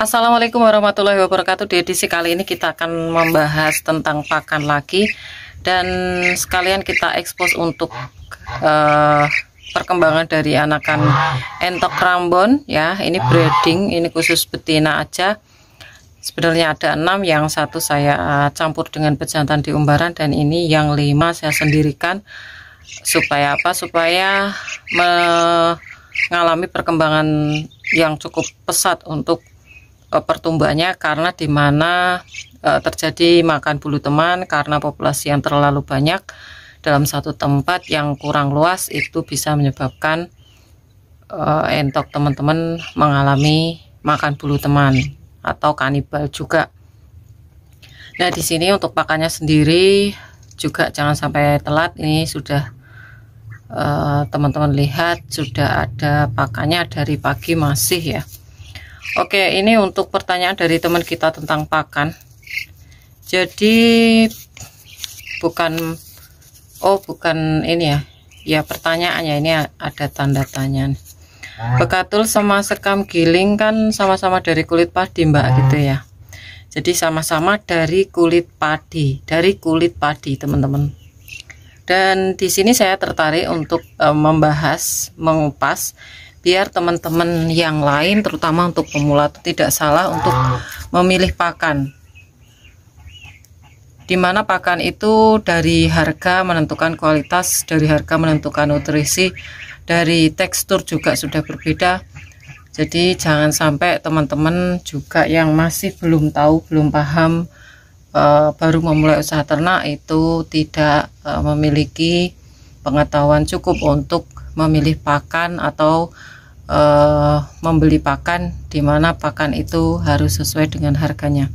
Assalamualaikum warahmatullahi wabarakatuh. Di edisi kali ini kita akan membahas tentang pakan lagi, dan sekalian kita ekspos untuk perkembangan dari anakan entok Rambon ya. Ini breeding, ini khusus betina aja. Sebenarnya ada 6, yang satu saya campur dengan pejantan di Umbaran, dan ini yang 5 saya sendirikan. Supaya apa? Supaya mengalami perkembangan yang cukup pesat untuk pertumbuhannya, karena dimana terjadi makan bulu teman karena populasi yang terlalu banyak dalam satu tempat yang kurang luas, itu bisa menyebabkan entok teman-teman mengalami makan bulu teman atau kanibal juga. Nah, di sini untuk pakannya sendiri juga jangan sampai telat. Ini sudah teman-teman lihat sudah ada pakannya dari pagi masih ya. Oke, ini untuk pertanyaan dari teman kita tentang pakan. Jadi bukan ini ya. Ya, pertanyaannya ini ada tanda tanya. Bekatul sama sekam giling kan sama-sama dari kulit padi, Mbak, gitu ya. Jadi sama-sama dari kulit padi, teman-teman. Dan di sini saya tertarik untuk mengupas biar teman-teman yang lain, terutama untuk pemula, tidak salah untuk memilih pakan. Dimana pakan itu dari harga menentukan kualitas, dari harga menentukan nutrisi, dari tekstur juga sudah berbeda. Jadi jangan sampai teman-teman juga yang masih belum tahu, belum paham, baru memulai usaha ternak itu tidak memiliki pengetahuan cukup untuk memilih pakan atau membeli pakan, dimana pakan itu harus sesuai dengan harganya.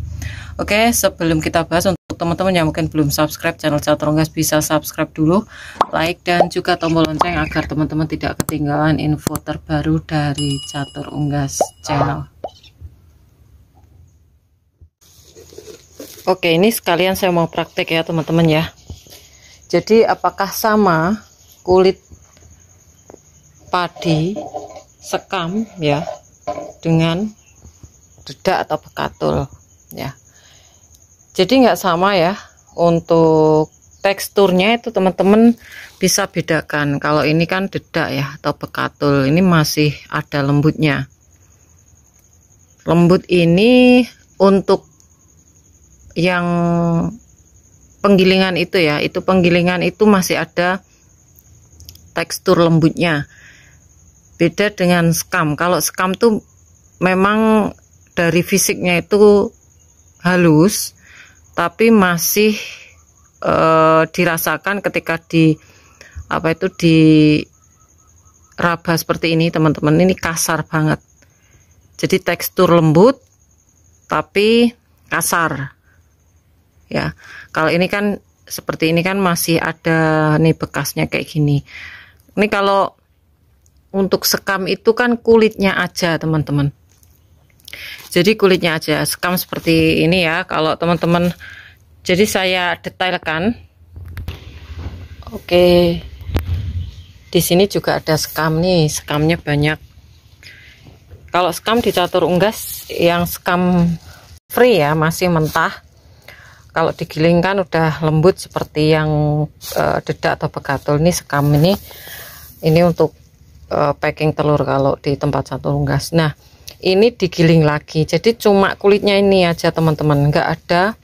Oke, sebelum kita bahas, untuk teman-teman yang mungkin belum subscribe channel Catur Unggas, bisa subscribe dulu, like, dan juga tombol lonceng agar teman-teman tidak ketinggalan info terbaru dari Catur Unggas channel. Oke, ini sekalian saya mau praktek ya teman-teman ya. Jadi apakah sama kulit padi sekam ya dengan dedak atau bekatul ya. Jadi nggak sama ya. Untuk teksturnya itu teman-teman bisa bedakan. Kalau ini kan dedak ya atau bekatul, ini masih ada lembutnya. Lembut ini untuk yang penggilingan itu ya, itu penggilingan itu masih ada tekstur lembutnya. Beda dengan sekam. Kalau sekam tuh memang dari fisiknya itu halus, tapi masih dirasakan ketika diraba seperti ini teman-teman. Ini kasar banget. Jadi tekstur lembut tapi kasar. Ya, kalau ini kan seperti ini kan masih ada nih bekasnya kayak gini. Ini kalau untuk sekam itu kan kulitnya aja teman-teman. Jadi kulitnya aja, sekam seperti ini ya. Kalau teman-teman, jadi saya detailkan. Oke, di sini juga ada sekam nih, sekamnya banyak. Kalau sekam di Catur Unggas yang sekam free ya, masih mentah. Kalau digiling kan udah lembut seperti yang dedak atau bekatul. Ini sekam ini untuk packing telur kalau di tempat Catur Unggas. Nah, ini digiling lagi, jadi cuma kulitnya ini aja teman-teman, nggak ada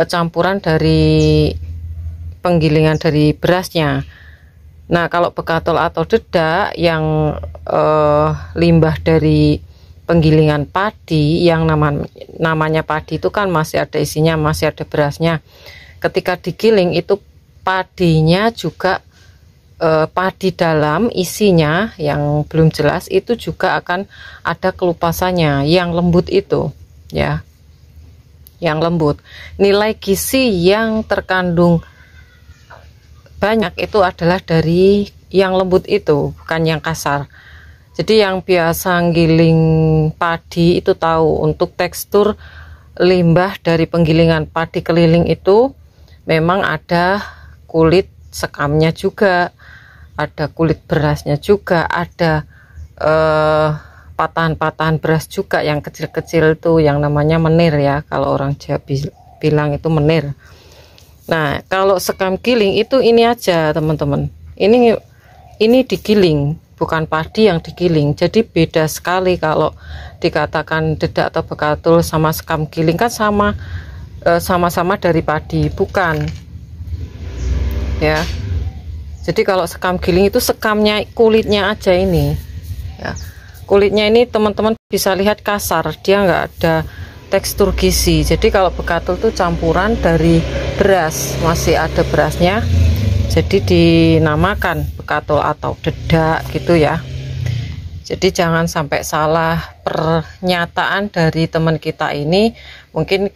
campuran dari penggilingan dari berasnya. Nah, kalau bekatul atau dedak yang limbah dari penggilingan padi, yang namanya padi itu kan masih ada isinya, masih ada berasnya. Ketika digiling itu padinya juga padi dalam isinya yang belum jelas itu juga akan ada kelupasannya yang lembut itu ya, yang lembut. Nilai gizi yang terkandung banyak itu adalah dari yang lembut itu, bukan yang kasar. Jadi yang biasa giling padi itu tahu untuk tekstur limbah dari penggilingan padi keliling itu memang ada kulit sekamnya juga, ada kulit berasnya juga, ada patahan-patahan beras juga yang kecil-kecil itu yang namanya menir ya, kalau orang Jawa bilang itu menir. Nah, kalau sekam giling itu ini aja teman-teman, ini digiling, bukan padi yang digiling. Jadi beda sekali kalau dikatakan dedak atau bekatul sama sekam giling, kan sama-sama dari padi, bukan ya. Jadi kalau sekam giling itu sekamnya, kulitnya aja ini ya. Kulitnya ini teman-teman bisa lihat kasar, dia nggak ada tekstur gizi. Jadi kalau bekatul itu campuran dari beras, masih ada berasnya, jadi dinamakan bekatul atau dedak gitu ya. Jadi jangan sampai salah pernyataan dari teman kita ini, mungkin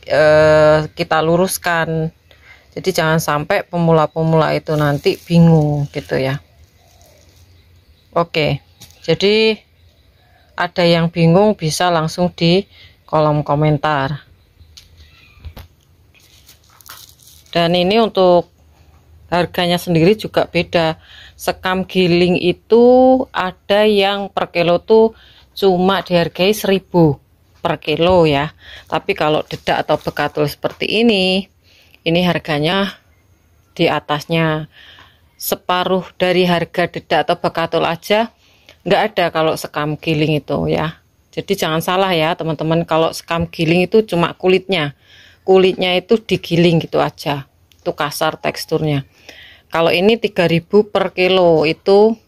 kita luruskan. Jadi jangan sampai pemula-pemula itu nanti bingung gitu ya. Oke, jadi ada yang bingung bisa langsung di kolom komentar. Dan ini untuk harganya sendiri juga beda. Sekam giling itu ada yang per kilo tuh cuma dihargai 1.000 per kilo ya. Tapi kalau dedak atau bekatul seperti ini harganya di atasnya, separuh dari harga dedak atau bekatul aja nggak ada kalau sekam giling itu ya. Jadi jangan salah ya teman-teman, kalau sekam giling itu cuma kulitnya itu digiling gitu aja, itu kasar teksturnya. Kalau ini 3.000 per kilo itu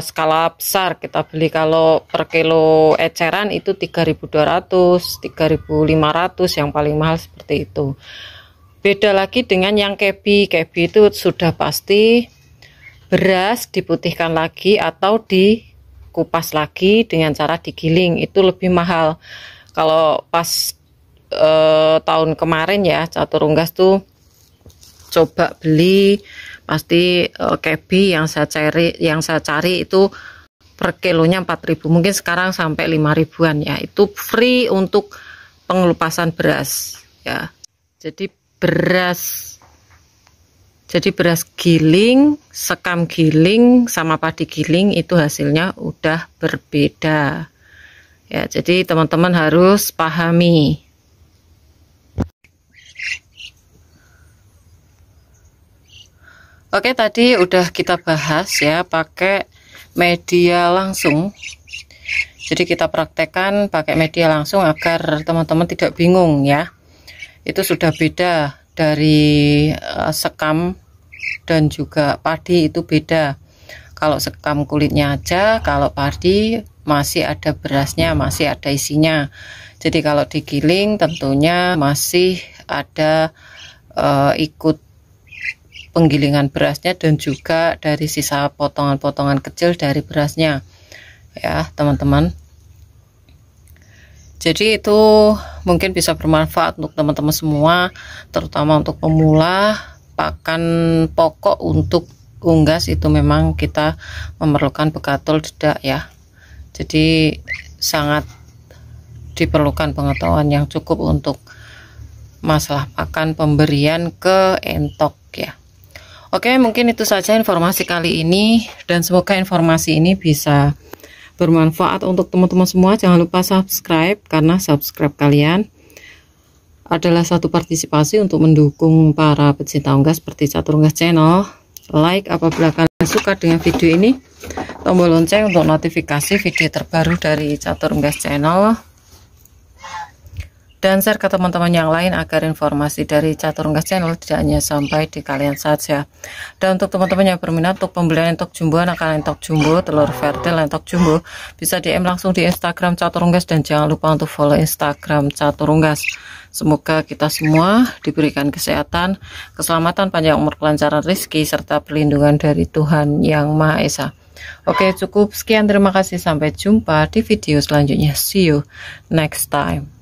skala besar kita beli. Kalau per kilo eceran itu 3.200, 3.500 yang paling mahal seperti itu. Beda lagi dengan yang kebi itu sudah pasti beras diputihkan lagi atau dikupas lagi dengan cara digiling, itu lebih mahal. Kalau pas tahun kemarin ya catur unggas tuh coba beli, pasti kebi yang saya cari itu per kilonya 4.000, mungkin sekarang sampai 5.000-an ya. Itu free untuk pengelupasan beras ya. Jadi beras giling, sekam giling sama padi giling itu hasilnya udah berbeda ya. Jadi teman-teman harus pahami. Oke, tadi udah kita bahas ya pakai media langsung. Jadi kita praktekkan pakai media langsung agar teman-teman tidak bingung ya. Itu sudah beda dari sekam dan juga padi, itu beda. Kalau sekam kulitnya aja, kalau padi masih ada berasnya, masih ada isinya. Jadi kalau digiling tentunya masih ada ikut penggilingan berasnya dan juga dari sisa potongan-potongan kecil dari berasnya ya teman-teman. Jadi itu mungkin bisa bermanfaat untuk teman-teman semua, terutama untuk pemula. Pakan pokok untuk unggas itu memang kita memerlukan bekatul dedak ya. Jadi sangat diperlukan pengetahuan yang cukup untuk masalah pakan pemberian ke entok ya. Oke, mungkin itu saja informasi kali ini, dan semoga informasi ini bisa bermanfaat untuk teman-teman semua. Jangan lupa subscribe, karena subscribe kalian adalah satu partisipasi untuk mendukung para pecinta unggas seperti Catur Unggas Channel. Like apabila kalian suka dengan video ini, tombol lonceng untuk notifikasi video terbaru dari Catur Unggas Channel. dan share ke teman-teman yang lain agar informasi dari Catur Unggas Channel tidak hanya sampai di kalian saja. Dan untuk teman-teman yang berminat untuk pembelian entok jumbo, anakan entok jumbo, telur verdel entok jumbo, bisa DM langsung di Instagram Catur Unggas, dan jangan lupa untuk follow Instagram Catur Unggas. Semoga kita semua diberikan kesehatan, keselamatan, panjang umur, kelancaran rezeki, serta perlindungan dari Tuhan Yang Maha Esa. Oke, cukup sekian, terima kasih, sampai jumpa di video selanjutnya. See you next time.